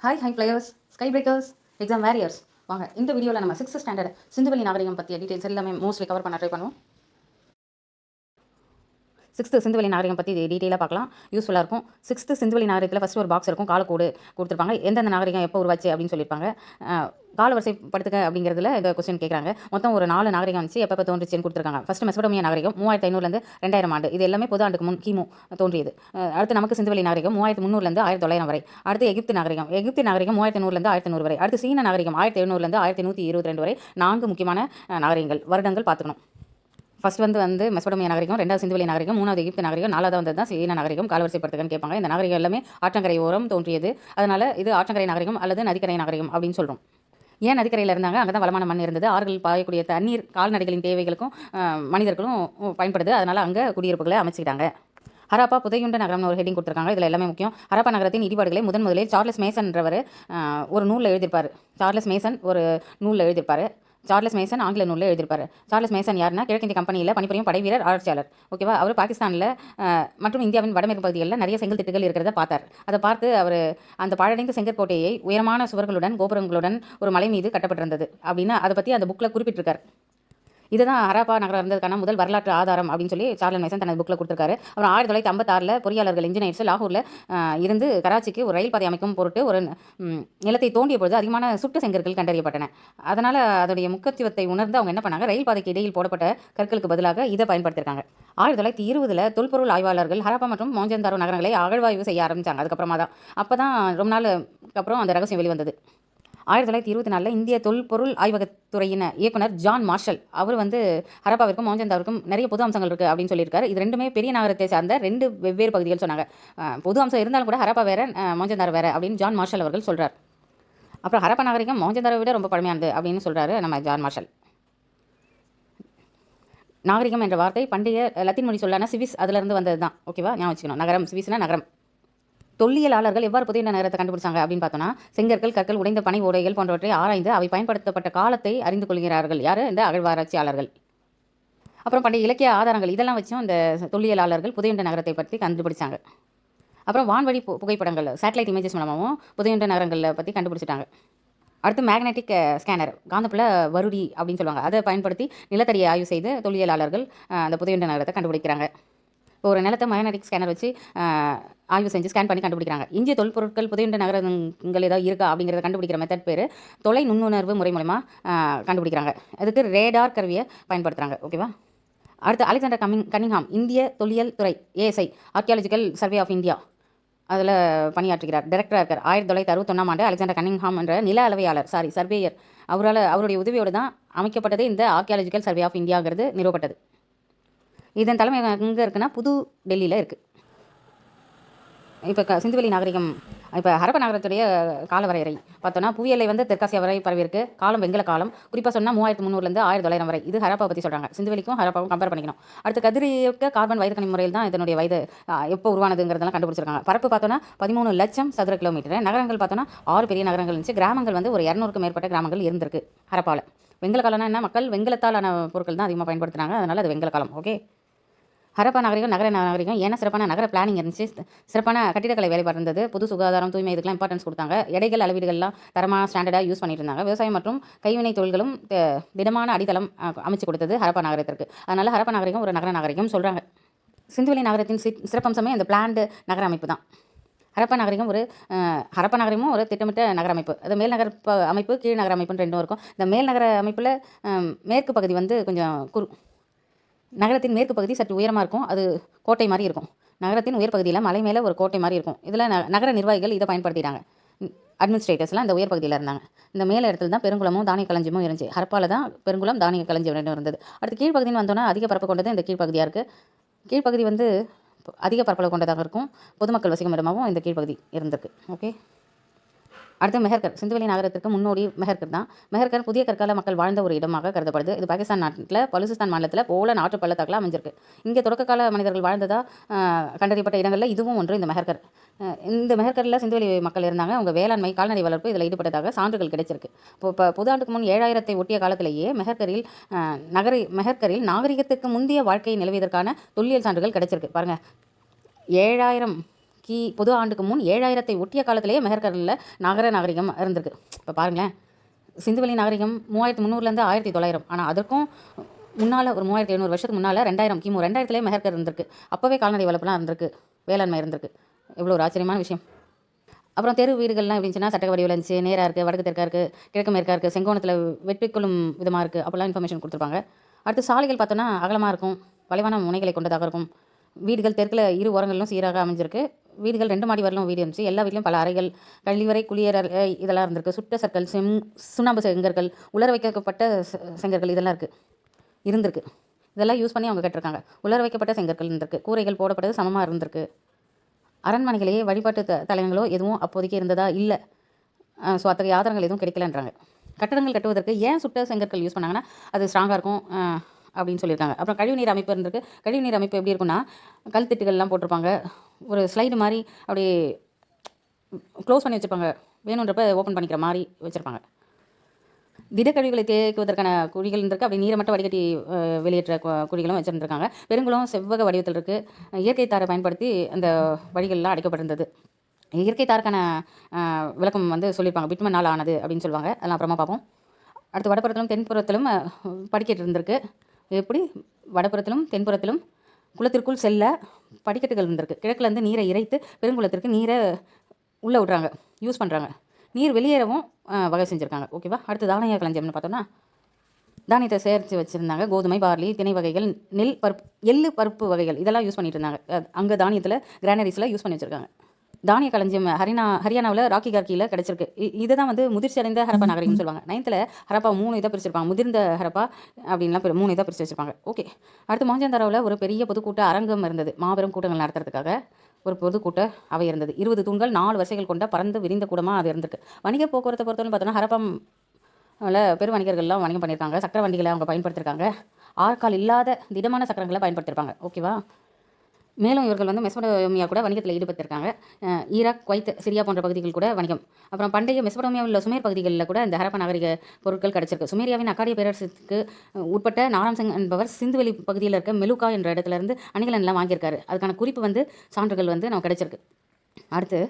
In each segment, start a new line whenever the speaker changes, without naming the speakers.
Hi players, sky breakers, exam warriors. வாங்க இந்த வீடியோவில் நம்ம 6th ஸ்டாண்டர்ட் சிந்துவெளி நாகரிகம் பற்றிய டீட்டெயில்ஸ் எல்லாமே மோஸ்ட்லி கவர் பண்ண ட்ரை பண்ணுவோம். 6th சிந்துவெளி நாகரிகம் பற்றி டீட்டெயிலாக பார்க்கலாம், யூஸ்ஃபுல்லாக இருக்கும். 6th சிந்துவெளி நாகரிகத்தில் ஃபஸ்ட்டு ஒரு பாக்ஸ் இருக்கும், காலக்கோடு கொடுத்துருப்பாங்க. எந்தெந்த நாகரிகம் எப்போ உருவாச்சு அப்படின்னு சொல்லியிருப்பாங்க. காலவரிசைப்படுத்துக அப்படிங்கிறதுல இந்த கொஸ்டின் கேட்குறாங்க. மொத்தம் ஒரு 4 நாகரிகம் வந்துச்சு, எப்போ தோன்றுச்சுன்னு கொடுத்துருக்காங்க. ஃபஸ்ட்டு மெசபடோமியா நாகரிகம் 3500 2000 ஆண்டு, இது எல்லாமே பொது ஆண்டுக்கு முன் கிமு தோன்றியது. அடுத்து நமக்கு சிந்துவெளி நாகரிகம் 3300 1900 வரை. அடுத்து எகிப்து நாகரிகம் 3100 1100 வரை. அடுத்து சீன நாகரிகம் 1700 1122 வரை. 4 முக்கியமான நாகரிகங்கள் வருடங்கள் பார்த்துக்கணும். ஃபர்ஸ்ட் வந்து மெசபடோமியா நாகரிகம், 2வது சிந்துவெளி நாகரிகம், 3வது எகிப்து நாகரிகம், 4வது வந்து தான் சீன நாகரிகம். காலவரிசைப்படுத்துகன்னு கேட்பாங்க. இந்த நாகரிகம் எல்லாமே ஆற்றங்கரை ஓரம் தோன்றியது, அதனால இது ஆற்றங்கரை நாகரிகம் அல்லது நதிக்கரை நாகரிகம் அப்படின்னு சொல்கிறோம். ஏன் நதிக்கரையில் இருந்தாங்க? அங்கே தான் வளமான மண் இருந்தது, ஆறுகள் பாயக்கூடிய தண்ணீர் கால்நடைகளின் தேவைகளுக்கும் மனிதர்களும் பயன்படுது, அதனால் அங்கே குடியிருப்புகளை அமைச்சிக்கிட்டாங்க. ஹராப்பா புதையுண்ட நகரம்னு ஒரு ஹெட்டிங் கொடுத்துருக்காங்க. இதில் எல்லாமே முக்கியம். ஹராப்பா நகரத்தின் இடிபாடுகளை முதலில் சார்லஸ் மேசன்றவர் ஒரு நூலில் எழுதியிருப்பார். சார்லஸ் மேசன் ஆங்கில நூலில் எழுதியிருப்பார். சார்லஸ் மேசன் யாருன்னா கிழக்கிந்திய கம்பெனியில் பணிபுரியும் படைவீரர், ஆராய்ச்சியாளர். ஓகேவா? அவர் பாகிஸ்தானில் மற்றும் இந்தியாவின் வடமேற்கு பகுதிகளில் நிறைய செங்கல் திட்டுகள் இருக்கிறத பார்த்தார். அதை பார்த்து அவர் அந்த பாழடைந்த செங்கற்கோட்டையை உயரமான சுவர்களுடன் கோபுரங்களுடன் ஒரு மலை மீது கட்டப்பட்டிருந்தது அப்படின்னு அதை பற்றி அந்த புக்கில் குறிப்பிட்டிருக்கார். இதுதான் ஹராப்பா நகரம் இருந்ததுக்கான முதல் வரலாற்று ஆதாரம் அப்படின்னு சொல்லி சார்லஸ் மேசன் தனது புக்கில் கொடுத்துருக்காரு. அப்புறம் 1956 பொறியாளர்கள் இன்ஜினியர்ஸ் லாகூரில் இருந்து கராச்சிக்கு ஒரு ரயில் பாதை அமைக்கும் பொருட்டு ஒரு நிலத்தை தோண்டிய பொழுது அதிகமான சுட்டு செங்கற்கள் கண்டறியப்பட்டன. அதனால் அதோடைய முக்கியத்துவத்தை உணர்ந்து அவங்க என்ன பண்ணாங்க, ரயில் பாதைக்கு இடையில் போடப்பட்ட கற்களுக்கு பதிலாக இதை பயன்படுத்தியிருக்காங்க. 1920 தொல்பொருள் ஆய்வாளர்கள் ஹராப்பா மற்றும் மொஹஞ்சதாரோ நகரங்களை அகழ்வாய்வு செய்ய ஆரம்பித்தாங்க. அதுக்கப்புறமா தான் ரொம்ப நாளுக்கு அப்புறம் அந்த ரகசியம் வெளிவந்தது. 1924 இந்திய தொல்பொருள் ஆய்வகத்துறையின் இயக்குனர் ஜான் மார்ஷல் அவர் ஹரப்பாவிற்கும் மொஹஞ்சதாரோவுக்கும் நிறைய பொது அம்சங்கள் இருக்குது அப்படின்னு சொல்லியிருக்காரு. இது ரெண்டுமே பெரிய நகரத்தை சார்ந்த 2 வெவ்வேறு பகுதிகள் சொன்னாங்க. பொது அம்சம் இருந்தாலும் கூட ஹரப்பா வேற மொஹஞ்சதாரோ வேற அப்படின்னு ஜான் மார்ஷல் அவர்கள் சொல்கிறார். அப்புறம் ஹரப்பா நாகரிகம் மொஹஞ்சதாரோவை விட ரொம்ப பழமையானது அப்படின்னு சொல்கிறாரு நம்ம ஜான் மார்ஷல். நாகரிகம் என்ற வார்த்தை பண்டைய லத்தீன் மொழி சொல்லான சிவிஸ் அதிலிருந்து வந்தது தான். ஓகேவா? ஞாபகம் வச்சுக்கணும். நகரம், சிவிஸ்னா நகரம். தொல்லியலாளர்கள் எவ்வாறு புதையுண்ட நகரத்தை கண்டுபிடிச்சாங்க அப்படின்னு பார்த்தோன்னா, செங்கற்கள், கற்கள், உடைந்த பனை ஓடைகள் போன்றவற்றை ஆராய்ந்து அவை பயன்படுத்தப்பட்ட காலத்தை அறிந்து கொள்கிறார்கள். யார்? இந்த அகழ்வாராய்ச்சியாளர்கள். அப்புறம் பண்டைய இலக்கிய ஆதாரங்கள் இதெல்லாம் வச்சும் இந்த தொல்லியலாளர்கள் புதையுண்ட நகரத்தை பற்றி கண்டுபிடிச்சாங்க. அப்புறம் வான்வழி புகைப்படங்கள், சேட்டலைட் இமேஜஸ் மூலமாகவும் புதையுண்ட நகரங்களை பற்றி கண்டுபிடிச்சிட்டாங்க. அடுத்து மேக்னெட்டிக் ஸ்கேனர், காந்தப்புல வருடி அப்படின்னு சொல்லுவாங்க, அதை பயன்படுத்தி நிலத்தடியை ஆய்வு செய்து தொல்லியலாளர்கள் அந்த புதையுண்ட நகரத்தை கண்டுபிடிக்கிறாங்க. இப்போ ஒரு நிலத்தை மேக்னெட்டிக் ஸ்கேனர் வச்சு ஆய்வு செஞ்சு ஸ்கேன் பண்ணி கண்டுபிடிக்கிறாங்க. இந்திய தொல்பொருட்கள் புதையுண்ட நகரங்கள் ஏதாவது இருக்கா அப்படிங்கிறத கண்டுபிடிக்கிற மெத்தட் பேர் தொலை நுண்ணுணர்வு முறை மூலமா கண்டுபிடிக்கிறாங்க. அதுக்கு ரேடார் கருவியை பயன்படுத்துகிறாங்க. ஓகேவா? அடுத்து அலெக்சாண்டர் கன்னிங்ஹாம், இந்திய தொல்லியல் துறை ASI archaeological survey of India அதில் பணியாற்றுகிறார், டைரக்டராக இருக்கார். 1961 ஆண்டு அலெக்சாண்டர் கன்னிங்ஹாம் என்ற நில அளவையாளர் சர்வேயர் அவருடைய உதவியோடு தான் அமைக்கப்பட்டது இந்த ஆர்கியாலஜிக்கல் சர்வே ஆஃப் இந்தியாங்கிறது நிறுவப்பட்டது. இதன் தலைமை எங்கே இருக்குன்னா புது டெல்லியில் இருக்குது. இப்போ சிந்துவெளி நாகரிகம், இப்போ ஹரப்பா நகரத்துடைய காலவரையறை பார்த்தோன்னா, புவியலை தெற்காசியா வரை பரவியிருக்கு. காலம் வெங்கல காலம், குறிப்பாக சொன்னால் 3300 1900 வரை. இது ஹரப்பா பற்றி சொல்கிறாங்க. சிந்துவெளிக்கும் ஹரப்பாவும் கம்பேர் பண்ணிக்கணும். அடுத்து கதிரியக்க கார்பன் வயது கணிப்பு முறையில் தான் இதனுடைய வயது எப்போ உருவானதுங்கிறதெல்லாம் கண்டுபிடிச்சிருக்காங்க. பரப்பு பார்த்தோன்னா 13 லட்சம் சதுர கிலோமீட்டர். நகரங்கள் பார்த்தோன்னா 6 பெரிய நகரங்கள் இருந்துச்சு. கிராமங்கள் ஒரு 200க்கும் மேற்பட்ட கிராமங்கள் இருந்திருக்கு ஹரப்பாவில். வெங்கல காலம்னா என்ன? மக்கள் வெங்கலத்தாலான பொருட்கள் தான் அதிகமாக பயன்படுத்துனாங்க, அதனால் அது வெங்கல காலம். ஓகே. ஹரப்பா நாகரிகம் நகர நாகரிகம் ஏன்னா சிறப்பான நகர பிளானிங் இருந்துச்சு, சிறப்பான கட்டிடக்கலை வேலைப்பாடு இருந்தது, பொது சுகாதாரம், தூய்மை இதுக்கெல்லாம் இம்பார்ட்டன்ஸ் கொடுத்தாங்க. எடைகள் அளவீடுகள்லாம் தரமாக ஸ்டாண்டர்டாக யூஸ் பண்ணிட்டு இருந்தாங்க. விவசாயம் மற்றும் கைவினை தொழில்களும் திடமான அடித்தளம் அமைச்சு கொடுத்தது ஹரப்பா நகரத்திற்கு. அதனால் ஹரப்பா நாகரிகம் ஒரு நகர நாகரிகம் சொல்கிறாங்க. சிந்துவெளி நகரத்தின் சிறப்பம்சமே அந்த பிளான்டு நகர அமைப்பு தான். ஹரப்பா நகரமும் ஒரு திட்டமிட்ட நகர அமைப்பு. அது மேல் நகர அமைப்பு, கீழ் நகர அமைப்புன்னு ரெண்டும் இருக்கும். இந்த மேல் நகர அமைப்பில் மேற்கு பகுதி கொஞ்சம் நகரத்தின் மேற்கு பகுதி சற்று உயரமாக இருக்கும், அது கோட்டை மாதிரி இருக்கும். நகரத்தின் உயர் பகுதியில் மலை மேலே ஒரு கோட்டை மாதிரி இருக்கும். இதில் நகர நிர்வாகிகள் இதை பயன்படுத்திட்டாங்க. அட்மினிஸ்ட்ரேட்டர்ஸ்லாம் இந்த உயர் பகுதியில் இருந்தாங்க. இந்த மேலே இடத்துல தான் பெருங்குளமும் தானிய களஞ்சியமும் இருந்துச்சு. ஹரப்பாவில் தான் பெருங்குளம் தானிய களஞ்சியம் ரெண்டும் இருந்தது. அடுத்து கீழ்ப்பகுதின்னு வந்தோன்னா அதிக பரப்பு கொண்டது இந்த கீழ்ப்பகுதியாக இருக்குது. கீழ்ப்பகுதி அதிக பரப்பளவு கொண்டதாக இருக்கும். பொதுமக்கள் வசிக்கும் இடமாகவும் இந்த கீழ்ப்பகுதி இருந்திருக்கு. ஓகே. அடுத்து மெஹர்கர், சிந்துவெளி நகரத்திற்கு முன்னோடி மெஹர்கர் தான். மெஹர்கர் புதிய கற்கால மக்கள் வாழ்ந்த ஒரு இடமாக கருதப்படுது. இது பாகிஸ்தான் நாட்டில் பலுசிஸ்தான் மாநிலத்தில் போலன் ஆற்று பள்ளத்தாக்கில் அமைஞ்சிருக்கு. இங்கே தொடக்ககால மனிதர்கள் வாழ்ந்ததாக கண்டறியப்பட்ட இடங்களில் இதுவும் ஒன்று. இந்த மெஹர்கரில் சிந்துவெளி மக்கள் இருந்தாங்க. அவங்க வேளாண்மை, கால்நடை வளர்ப்பு இதில் ஈடுபட்டதாக சான்றுகள் கிடைச்சிருக்கு. இப்போ புதாண்டுக்கு முன் 7000 ஒட்டிய காலத்திலேயே மெஹர்கரில் நாகரிகத்துக்கு முந்தைய வாழ்க்கை நிலவியதற்கான தொல்லியல் சான்றுகள் கிடைச்சிருக்கு. பாருங்கள், 7000 பொது ஆண்டுக்கு முன் 7000 ஒட்டிய காலத்திலேயே மெஹர்கரில் நகர நாகரிகம் இருந்திருக்கு. இப்போ பாருங்களேன், சிந்துவெளி நாகரிகம் 3300லேருந்து 1900. ஆனால் அதற்கும் முன்னால் ஒரு 3700 வருஷத்துக்கு முன்னால் 2000 கிமு 2000லேயே மெஹர்கர் இருந்திருக்கு. அப்போவே கால்நடை வளர்ப்புலாம் இருந்திருக்கு, வேளாண்மை இருந்திருக்கு. எவ்வளோ ஒரு ஆச்சரியமான விஷயம். அப்புறம் தெரு வீடுகள்லாம் எப்படி இருந்துச்சுன்னா சட்டக வடிவில் இருந்துச்சு, நேராக இருக்குது, வடக்கு தெற்காக இருக்குது, கிழக்கு மேற்காக இருக்குது, செங்கோணத்தில் வெட்டிக்கொள்ளும் விதமாக இருக்குது, அப்போல்லாம் இன்ஃபர்மேஷன் கொடுத்துருப்பாங்க. அடுத்து சாலைகள் பார்த்தோன்னா அகலமாக இருக்கும், வளைவான முனைகளை கொண்டதாக இருக்கும். வீடுகள் தெற்கில் இரு ஓரங்களிலும் சீராக அமைஞ்சிருக்கு. வீடுகள் 2 மாடி வரலும் வீடு இருந்துச்சு. எல்லா வீட்லையும் பல அறைகள், கழிவறை, குளியலறை இதெல்லாம் இருந்திருக்கு. சுட்ட சற்கள், சுண்ணாம்பு செங்கற்கள், உலர வைக்கப்பட்ட செங்கற்கள் இதெல்லாம் இருந்திருக்கு. இதெல்லாம் யூஸ் பண்ணி அவங்க கட்டிருக்காங்க. உலர வைக்கப்பட்ட செங்கற்கள் இருந்திருக்கு. கூரைகள் போடப்பட்டது சமமாக இருந்திருக்கு. அரண்மனைகளையே வழிபாட்டு தலங்களோ எதுவும் அப்போதைக்கு இருந்ததா இல்லை. ஸோ அத்தகைய ஆதாரங்கள் எதுவும் கிடைக்கலன்றாங்க. கட்டடங்கள் கட்டுவதற்கு ஏன் சுட்ட செங்கற்கள் யூஸ் பண்ணாங்கன்னா அது ஸ்ட்ராங்காக இருக்கும் அப்படின்னு சொல்லியிருக்காங்க. அப்புறம் கழிவுநீர் அமைப்பு இருந்திருக்கு. கழிவுநீர் அமைப்பு எப்படி இருக்குன்னா கல் திட்டுகள்லாம் போட்டிருப்பாங்க. ஒரு ஸ்லைடு மாதிரி அப்படியே க்ளோஸ் பண்ணி வச்சுருப்பாங்க, வேணுன்றப்ப ஓப்பன் பண்ணிக்கிற மாதிரி வச்சுருப்பாங்க. திடக்கழிவுகளை தேக்குவதற்கான குழிகள் இருந்திருக்கு. அப்படி நீரை மட்டும் வடிகட்டி வெளியேற்ற குழிகளும் வச்சுருந்துருக்காங்க. பெருங்குளம் செவ்வக வடிவத்தில் இருக்குது. இயற்கை தாரை பயன்படுத்தி அந்த வழிகள்லாம் அடைக்கப்பட்டிருந்தது. இயற்கை தாருக்கான விளக்கம் வந்து சொல்லியிருப்பாங்க, பிட்மனால் ஆனது அப்படின்னு சொல்லுவாங்க. அதெல்லாம் அப்புறமா பார்ப்போம். அடுத்து வடப்புறத்திலும் தென்புறத்திலும் படிக்கட்டு இருந்திருக்கு. எப்படி வடப்புறத்திலும் தென்புறத்திலும் குளத்திற்குள் செல்ல படிக்கட்டுகள் இருந்திருக்கு. கிழக்குலேருந்து நீரை இறைத்து பெருங்குளத்திற்கு நீரை உள்ளே விட்றாங்க, யூஸ் பண்ணுறாங்க. நீர் வெளியேறவும் வகை செஞ்சுருக்காங்க. ஓகேவா. அடுத்து தானிய களஞ்சியம்னு பார்த்தோம்னா தானியத்தை சேர்த்து வச்சுருந்தாங்க. கோதுமை, பார்லி, திணை வகைகள், நெல், பருப்பு, எள்ளு பருப்பு வகைகள் இதெல்லாம் யூஸ் பண்ணிட்டு இருந்தாங்க. அங்கே தானியத்தில் கிரானரிஸில் யூஸ் பண்ணி வச்சுருக்காங்க. தானிய களஞ்சியம் ஹரியானாவில் ராக்கி கார்கியில் கிடச்சிருக்கு. இதை தான் வந்து முதிர்ச்சி அடைந்த ஹரப்பா நகரிகம்னு சொல்லுவாங்க. 9th ஹரப்பா 3 இதாக பிரிச்சிருப்பாங்க. முதிர்ந்த ஹரப்பா அப்படின்லாம் 3 இதாக பிரித்து வச்சுருப்பாங்க. ஓகே. அடுத்து மொஹஞ்சதாரோவில் ஒரு பெரிய பொதுக்கூட்ட அரங்கம் இருந்தது. மாபெரும் கூட்டங்கள் நடத்துறதுக்காக ஒரு பொதுக்கூட்ட அவை இருந்தது. 20 தூண்கள் 4 வரிசைகள் கொண்ட பறந்து விரிந்த கூடமாக அது இருந்திருக்கு. வணிக போக்குவரத்தை பொறுத்தவரை பார்த்தோன்னா ஹரப்பாவில் பெரு வணிகர்கள்லாம் வணிகம் பண்ணியிருக்காங்க. சக்கர வண்டிகளை அவங்க பயன்படுத்தியிருக்காங்க. ஆற்கால் இல்லாத திடமான சக்கரங்களை பயன்படுத்தியிருப்பாங்க. ஓகேவா. மேலும் இவர்கள் வந்து மெசபடோமியா கூட வணிகத்தில் ஈடுபட்டிருக்காங்க. ஈராக், குவைத், சிரியா போன்ற பகுதிகள் கூட வணிகம். அப்புறம் பண்டைய மெசபடோமியாவில் உள்ள சுமேர் பகுதிகளில் கூட இந்த ஹரப்பா நாகரிக பொருட்கள் கிடச்சிருக்கு. சுமேரியாவின் அக்காடிய பேரரசுக்கு உட்பட்ட நாராம் சிங் என்பவர் சிந்துவெளி பகுதியில் இருக்க மெலுக்கா என்ற இடத்துலேருந்து அணிகலன்லாம் வாங்கியிருக்காரு. அதுக்கான குறிப்பு வந்து சான்றுகள் வந்து நமக்கு கிடைச்சிருக்கு. அடுத்து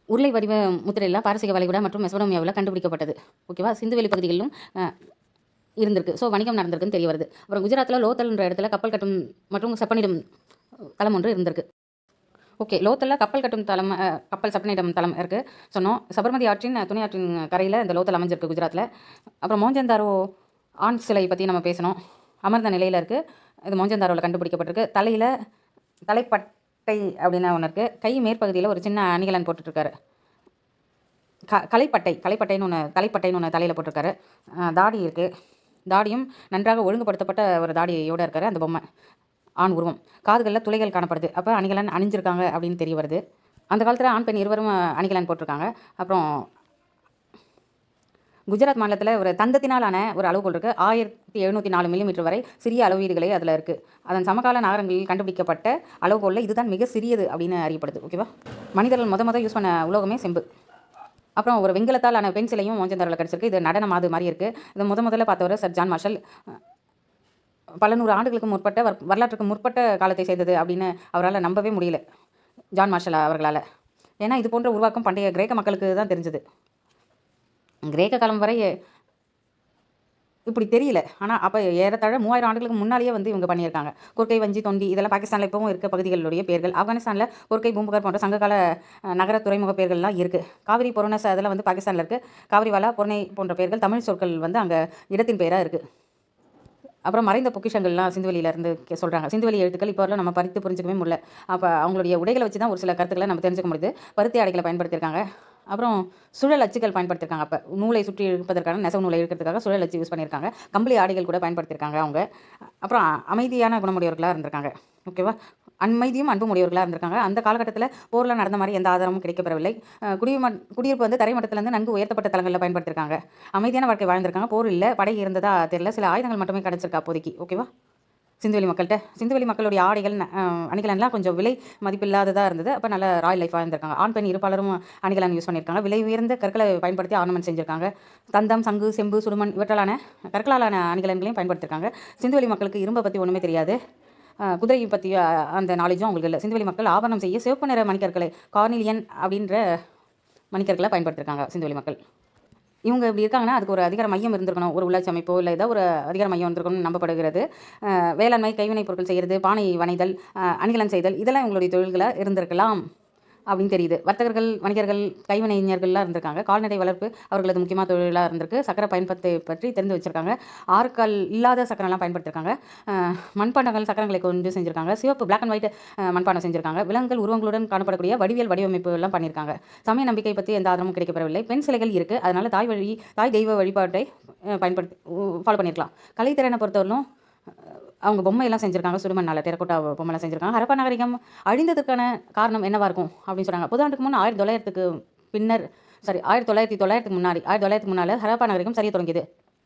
உருளை வடிவ முத்திரையெல்லாம் பாரசீக வளைகுடா மற்றும் மெசபடோமியாவில் கண்டுபிடிக்கப்பட்டது. ஓகேவா. சிந்துவெளி பகுதிகளிலும் இருந்திருக்கு. ஸோ வணிகம் நடந்திருக்குன்னு தெரிய வருது. அப்புறம் குஜராத்தில் லோத்தல்ன்ற இடத்துல கப்பல் கட்டும் மற்றும் செப்பனிடும் தளம் ஒன்று இருந்திருக்கு. ஓகே. லோத்தலில் கப்பல் கட்டும் தளம், கப்பல் செப்பனிடும் தளம் இருக்குது சொன்னோம். சபர்மதி ஆற்றின் துணை ஆற்றின் கரையில் இந்த லோத்தல் அமைஞ்சிருக்கு குஜராத்தில். அப்புறம் மொஹஞ்சதாரோ ஆண் சிலை பற்றி நம்ம பேசணும். அமர்ந்த நிலையில் இருக்குது. இது மொஹஞ்சதாரோவில் கண்டுபிடிக்கப்பட்டிருக்கு. தலைப்பட்டை அப்படின்னு ஒன்று இருக்குது. கை மேற்பகுதியில் ஒரு சின்ன அணிகலன் போட்டுட்ருக்காரு. தலைப்பட்டைன்னு ஒன்று தலையில் போட்டிருக்காரு. தாடி இருக்குது. தாடியும் நன்றாக ஒழுங்குபடுத்தப்பட்ட ஒரு தாடியோடு இருக்கார் அந்த பொம்மை, ஆண் உருவம். காதுகளில் துளைகள் காணப்படுது. அப்போ அணிகலன் அணிஞ்சிருக்காங்க அப்படின்னு தெரிய வருது. அந்த காலத்தில் ஆண் பெண் இருவரும் அணிகலன் போட்டிருக்காங்க. அப்புறம் குஜராத் மாநிலத்தில் ஒரு தந்தத்தினாலான ஒரு அளவுகோல் இருக்குது. 1704 மில்லிமீட்டர் வரை சிறிய அளவீடுகளே அதில் இருக்குது. அதன் சமகால நகரங்களில் கண்டுபிடிக்கப்பட்ட அளவுகோலில் இதுதான் மிக சிறியது அப்படின்னு அறியப்படுது. ஓகேவா. மனிதர்கள் முத யூஸ் பண்ண உலோகமே செம்பு. அப்புறம் ஒரு வெங்கலத்தால் ஆன பெண் சிலையும் மொஹஞ்சதாரோவில் கிடச்சிருக்கு. இது நடனம் அது மாதிரி இருக்குது. இது முதல்ல பார்த்தவர் சர் ஜான் மார்ஷல். பல நூறு ஆண்டுகளுக்கு முற்பட்ட வரலாற்றுக்கு முற்பட்ட காலத்தை செய்தது அப்படின்னு அவரால் நம்பவே முடியல, ஜான் மார்ஷல் அவர்களால். ஏன்னா இது போன்ற உருவாக்கம் பண்டைய கிரேக்க மக்களுக்கு தான் தெரிஞ்சது. கிரேக்க காலம் வரை இப்படி தெரியல. ஆனால் அப்போ ஏறத்தாழ 3000 ஆண்டுகளுக்கு முன்னாலேயே வந்து இவங்க பண்ணியிருக்காங்க. கொர்க்கை, வஞ்சி, தொண்டி இதெல்லாம் பாகிஸ்தானில் இப்போவும் இருக்க பகுதிகளுடைய பேர்கள். ஆப்கானிஸ்தானில் கொர்க்கை, பூம்புகார் போன்ற சங்ககால நகர துறைமுக பேர்கள்லாம் இருக்குது. காவிரி, பொருணஸ் அதெல்லாம் வந்து பாகிஸ்தானில் இருக்குது. காவிரிவாலா, பொருணை போன்ற பேர்கள் தமிழ் சொற்கள் வந்து அங்கே இடத்தின் பேராக இருக்குது. அப்புறம் மறைந்த பொக்கிஷங்கள்லாம் சிந்துவெளியிலேருந்து சொல்கிறாங்க. சிந்துவெளி எழுத்துக்கள் இப்போ நம்ம பறித்து புரிஞ்சிக்கவே முடியல. அப்போ அவங்களுடைய உடைகளை வச்சு தான் ஒரு சில கருத்துக்களை நம்ம தெரிஞ்சுக்க முடியுது. பருத்தி ஆடைகளை பயன்படுத்தியிருக்காங்க. அப்புறம் சுழல் அச்சுகள் பயன்படுத்தியிருக்காங்க. அப்போ நூலை சுற்றி இழுப்பதற்கான நெசவு நூலை இழுக்கிறதுக்காக சுழல் அச்சு யூஸ் பண்ணியிருக்காங்க. கம்பளி ஆடைகள் கூட பயன்படுத்தியிருக்காங்க அவங்க. அப்புறம் அமைதியான குணமுடையவர்களாக இருந்திருக்காங்க. ஓகேவா. அமைதியும் அன்பும் உடையவர்களாக இருந்திருக்காங்க. அந்த காலகட்டத்தில் போரில் நடந்த மாதிரி எந்த ஆதாரமும் கிடைக்கப்பெறவில்லை. குடியிருப்பு வந்து தரைமட்டத்திலேருந்து நன்கு உயர்த்தப்பட்ட தளங்களில் பயன்படுத்தியிருக்காங்க. அமைதியான வாழ்க்கை வாழ்ந்திருக்காங்க. போர் இல்லை, படை இருந்ததா தெரியல. சில ஆயுதங்கள் மட்டுமே கிடச்சிருக்கா அப்போதைக்கு. ஓகேவா. சிந்துவெளி மக்களுடைய ஆடைகள் அணிகலன்லாம் கொஞ்சம் விலை மதிப்பில்லாததாக இருந்தது. அப்போ நல்ல ராயல் லைஃபாக இருந்திருக்காங்க. ஆண் பெண் இருப்பாளரும் அணிகலன் யூஸ் பண்ணியிருக்காங்க. விலை உயர்ந்த கற்களை பயன்படுத்தி ஆர்னமெண்ட் செஞ்சுருக்காங்க. தந்தம், சங்கு, செம்பு, சுடுமண் இவற்றாலான கற்களாலான அணிகலன்களையும் பயன்படுத்தியிருக்காங்க. சிந்துவெளி மக்களுக்கு இரும்பை பற்றி ஒன்றுமே தெரியாது. குதிரையை பற்றிய அந்த நாலேஜும் அவங்களுக்கு இல்லை. சிந்துவெளி மக்கள் ஆபரணம் செய்ய சிவப்பு நிற மணிக்கற்களை கார்னிலியன் அப்படின்ற மணிக்கற்களை பயன்படுத்தியிருக்காங்க சிந்துவெளி மக்கள். இவங்க இப்படி இருக்காங்கன்னா அதுக்கு ஒரு அதிகார மையம் இருந்திருக்கணும், ஒரு உள்ளாட்சி அமைப்போ இல்லை ஏதோ ஒரு அதிகார மையம் இருந்திருக்கணும்னு நம்பப்படுகிறது. வேளாண்மை, கைவினைப் பொருட்கள் செய்கிறது, பானை வனைதல், அணிகலன் செய்தல், இதெல்லாம் இவங்களுடைய தொழில்களாக இருந்திருக்கலாம் அப்படின்னு தெரியுது. வர்த்தகர்கள், வணிகர்கள், கைவினைஞர்கள்லாம் இருந்திருக்காங்க. கால்நடை வளர்ப்பு அவர்களது முக்கியமான தொழிலாக இருந்திருக்கு. சக்கரை பயன்படுத்தி பற்றி தெரிந்து வச்சுருக்காங்க. ஆறுக்கால் இல்லாத சக்கரெல்லாம் பயன்படுத்தியிருக்காங்க. மண்பாண்டங்கள் சக்கரங்களை கொண்டு செஞ்சுருக்காங்க. சிவப்பு பிளாக் அண்ட் ஒயிட் மண்பாண்டம் செஞ்சுருக்காங்க. விலங்குகள் உருவங்களுடன் காணப்படக்கூடிய வடிவியல் வடிவமைப்பு எல்லாம் பண்ணியிருக்காங்க. சமய நம்பிக்கை பற்றி எந்த ஆதரவும் கிடைக்கப்பெறவில்லை. பெண் சிலைகள் இருக்குது, அதனால் தாய் தெய்வ வழிபாட்டை பயன்படுத்தி ஃபாலோ பண்ணியிருக்கலாம். கலைத்திறனை பொறுத்தவரையிலும் அவங்க பொம்மையெல்லாம் செஞ்சுருக்காங்க. சுடுமண்ணால் டெரக்கோட்டா பொம்மைலாம் செஞ்சுருக்காங்க. ஹரப்பா நாகரிகம் அழிந்ததுக்கான காரணம் என்னவாக இருக்கும் அப்படின்னு சொன்னாங்க. புதாண்டுக்கு முன் 1900க்கு பின்னர் 1900க்கு முன்னாடி 1900க்கு முன்னால் ஹரப்பா நாகரிகம் சரிய தொடங்கியது.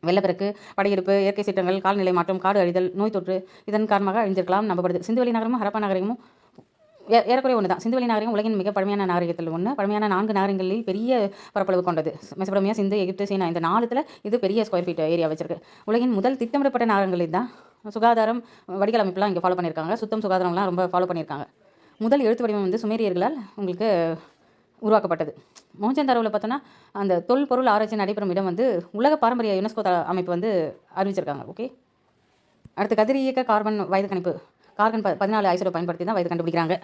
வெள்ளப்பெருக்கு, படையெடுப்பு, இயற்கை சீற்றங்கள், கால்நிலை மாற்றம், காடு அழிதல், நோய் தொற்று இதன் காரணமாக அழிஞ்சிருக்கலாம் நம்பப்படுது. சிந்துவெளி நகரமும் ஹரப்பா நாகரிகமும் ஏறக்குறைய ஒன்று தான். சிந்துவெளி நாகரிகம் உலகின் மிக பழமையான நாகரிகத்தில் ஒன்று. பழமையான 4 நாகரிகங்களில் பெரிய பரப்பளவு கொண்டது. மெசபடோமியா, சிந்து, எகிப்து, சீனா இந்த 4த்தில் இது பெரிய ஸ்கொயர் ஃபீட் ஏரியா வச்சிருக்கு. உலகின் முதல் திட்டமிடப்பட்ட நாகரிகங்களில் தான் சுகாதாரம், வடிகால் அமைப்புலாம் இங்கே ஃபாலோ பண்ணியிருக்காங்க. சுத்தம், சுகாதாரம்லாம் ரொம்ப ஃபாலோ பண்ணியிருக்காங்க. முதல் எழுத்து வடிவம் வந்து சுமேரியர்களால் உங்களுக்கு உருவாக்கப்பட்டது. மொஹஞ்சதாரோவில் பார்த்தோன்னா அந்த தொல்பொருள் ஆராய்ச்சி நடைபெறும் இடம் வந்து உலக பாரம்பரிய யுனெஸ்கோ அமைப்பு வந்து அறிவிச்சிருக்காங்க. ஓகே, அடுத்து கதிரியக்க கார்பன் வயது கணிப்பு. கார்பன் 14 ஐசோடோப் பயன்படுத்தி தான் வயது கண்டுபிடிக்கிறாங்க.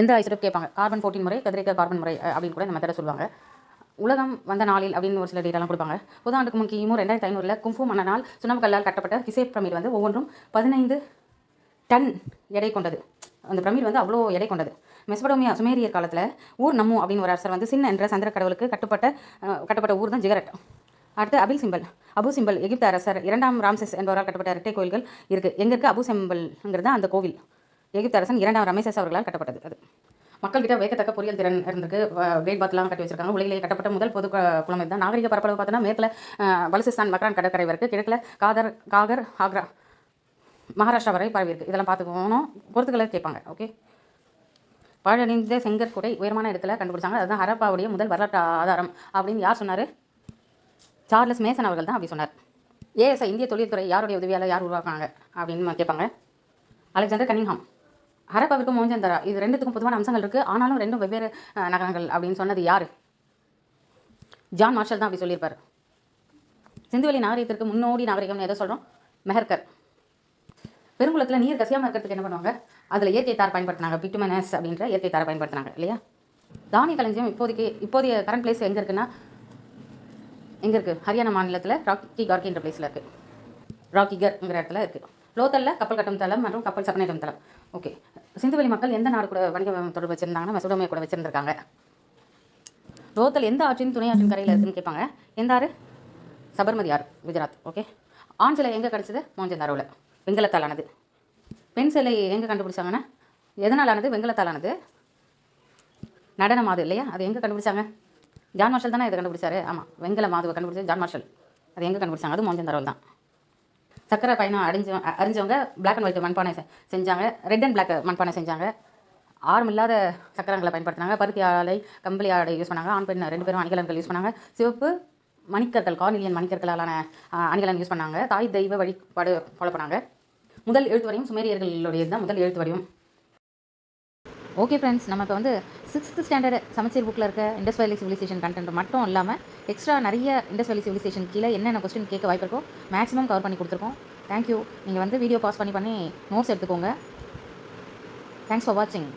எந்த ஐசோடோப் கேட்பாங்க. கார்பன் 14 முறை, கதிரியக்க கார்பன் முறை அப்படின்னு கூட இந்த மெத்தடை சொல்லுவாங்க. உலகம் வந்த நாளில் அப்படின்னு ஒரு சில டேட்டாலாம் கொடுப்பாங்க. புதாண்டுக்கு முன் கிமு 2500 கும்ஃபு மன்னனால் சுண்ணாம்பு கல்லால் கட்டப்பட்ட கிசேப் பிரமிட் வந்து ஒவ்வொன்றும் 15 டன் எடை கொண்டது. அந்த பிரமிட் வந்து அவ்வளோ எடை கொண்டது. மெசபடோமியா சுமேரியர் காலத்தில் ஊர் நம்மு அப்படின்னு ஒரு அரசர் வந்து சின் என்ற சந்திர கடவுளுக்கு கட்டப்பட்ட ஊர் தான் ஜிகரட். அடுத்து அபு சிம்பல் எகிப்து அரசர் 2ஆம் ராம்செஸ் என்பவரால் கட்டப்பட்ட இரட்டை கோயில்கள் இருக்குது. எங்கே இருக்குது அபு சிம்பல்ங்கிறது அந்த கோவில் எகிப்து அரசன் 2ஆம் ரமேசஸ் அவர்களால் கட்டப்பட்டது. அது மக்கள்கிட்ட வேகத்தக்க பொறியியல் திறன் இருந்திருக்கு. கிரேட் பாத்லாம் கட்டி வச்சிருக்காங்க. உலகிலேயே கட்டப்பட்ட முதல் பொது குளம் இதுதான். நாகரிக பரப்பளவு பார்த்தோன்னா மேற்கில் பலுசிஸ்தான் மக்ரான் கடற்கரை வரைக்கும், கிழக்கில் காகர் ஆக்ரா மகாராஷ்டிரா வரை பரவி இருக்குது. இதெல்லாம் பார்த்துக்கணும், பொறுத்துக்களை கேட்பாங்க. ஓகே, பாழடைந்த செங்கற்கொடை உயரமான இடத்துல கண்டுபிடிச்சாங்க. அதுதான் ஹரப்பாவுடைய முதல் வரலாற்று ஆதாரம் அப்படின்னு யார் சொன்னார்? சார்லஸ் மேசன் அவர்கள் தான் அப்படி சொன்னார். ஏஎஸ்ஐ இந்திய தொழில்துறை யாருடைய உதவியால் யார் உருவாக்குனாங்க அப்படின்னு கேட்பாங்க. அலெக்சாண்டர் கனிங்ஹாம். ஹரப்பாவிற்கும் மொஹஞ்சதாரோ இது ரெண்டுத்துக்கும் பொதுவான அம்சங்கள் இருக்குது, ஆனாலும் ரெண்டும் வெவ்வேறு நகரங்கள் அப்படின்னு சொன்னது யார்? ஜான் மார்ஷல் தான் அப்படி சொல்லியிருப்பார். சிந்துவெளி நாகரிகத்திற்கு முன்னோடி நாகரிகம்னு எதை சொல்கிறோம்? மெஹர்கர். பெருங்குளத்தில் நீர் கசியாமல் இருக்கிறதுக்கு என்ன பண்ணுவாங்க? அதில் இயற்கை தார் பயன்படுத்தினாங்க. பிட்டுமனஸ் அப்படின்ற இயற்கை தாரை பயன்படுத்தினாங்க இல்லையா? தானிய களஞ்சியம் இப்போதைய கரண்ட் பிளேஸ் எங்கே இருக்குன்னா, எங்கே இருக்குது? ஹரியானா மாநிலத்தில் ராக்கிகர்ன்ற பிளேஸில் இருக்குது. ராக்கிகர்ங்கிற இடத்துல இருக்குது. லோத்தலில் கப்பல் கட்டும் தளம் மற்றும் கப்பல் சப்பனைக்கும் தளம். ஓகே, சிந்துவெளி மக்கள் எந்த நாடு கூட வணிக தொடர்பு வச்சுருந்தாங்கன்னா மெசபடோமியா கூட வச்சுருந்துருக்காங்க. லோத்தல் எந்த ஆற்றின் துணை ஆற்றின் கரையில் இருக்குதுன்னு கேட்பாங்க. எந்த ஆறு? சபர்மதி ஆறு, குஜராத். ஓகே, ஆண் சிலை எங்கே கிடச்சிது? மொஹஞ்சதாரோவில், வெங்கலத்தால் ஆனது. பெண் சிலை எங்கே கண்டுபிடிச்சாங்கன்னா எதனால் ஆனது? வெங்கலத்தால் ஆனது. நடன மாது இல்லையா, அது எங்கே கண்டுபிடிச்சாங்க? ஜான் மார்ஷல் தானே இதை கண்டுபிடிச்சாரு. ஆமாம், வெங்கல மாதுவை கண்டுபிடிச்சது ஜான் மார்ஷல். அது எங்கே கண்டுபிடிச்சாங்க? அது மொஹஞ்சதாரோவில் தான். சக்கரை பயணம் அறிஞ்சவங்க பிளாக் அண்ட் ஒயிட் மண்பானை செஞ்சாங்க. ரெட் அண்ட் பிளாக் மண்பானை செஞ்சாங்க. ஆரம் இல்லாத சக்கரங்களை பயன்படுத்தினாங்க. பருத்தி ஆடை, கம்பளி ஆடை யூஸ் பண்ணாங்க. ஆண் பெண் 2 பேரும் அணிகலன்கள் யூஸ் பண்ணாங்க. சிவப்பு மணிக்கற்கள், கார்னிலியன் மணிக்கற்களாலான அணிகலன் யூஸ் பண்ணாங்க. தாய் தெய்வ வழிபாடு ஃபாலோ பண்ணாங்க. முதல் எழுத்து வடிவம் சுமேரியர்களுடைய தான் முதல் எழுத்து வடிவம். ஓகே ஃப்ரெண்ட்ஸ், நம்ம இப்போ வந்து 6th ஸ்டாண்டர்ட் சமச்சீர் புக்கில் இருக்க இண்டஸ் வேலி சிவிலைசேஷன் கண்டென்ட் மட்டும் இல்லாமல் எக்ஸ்ட்ரா நிறைய இண்டஸ் வேலி சிவிலைசேஷன் கீழே என்னென்ன கொஸ்டின் கேட்க வாய்ப்பு இருக்கோ மேக்ஸிமம் கவர் பண்ணி கொடுத்துருக்கோம். தேங்க்யூ. நீங்கள் வந்து வீடியோ பாஸ் பண்ணி நோட்ஸ் எடுத்துக்கோங்க. தேங்க்ஸ் ஃபார் வாட்சிங்.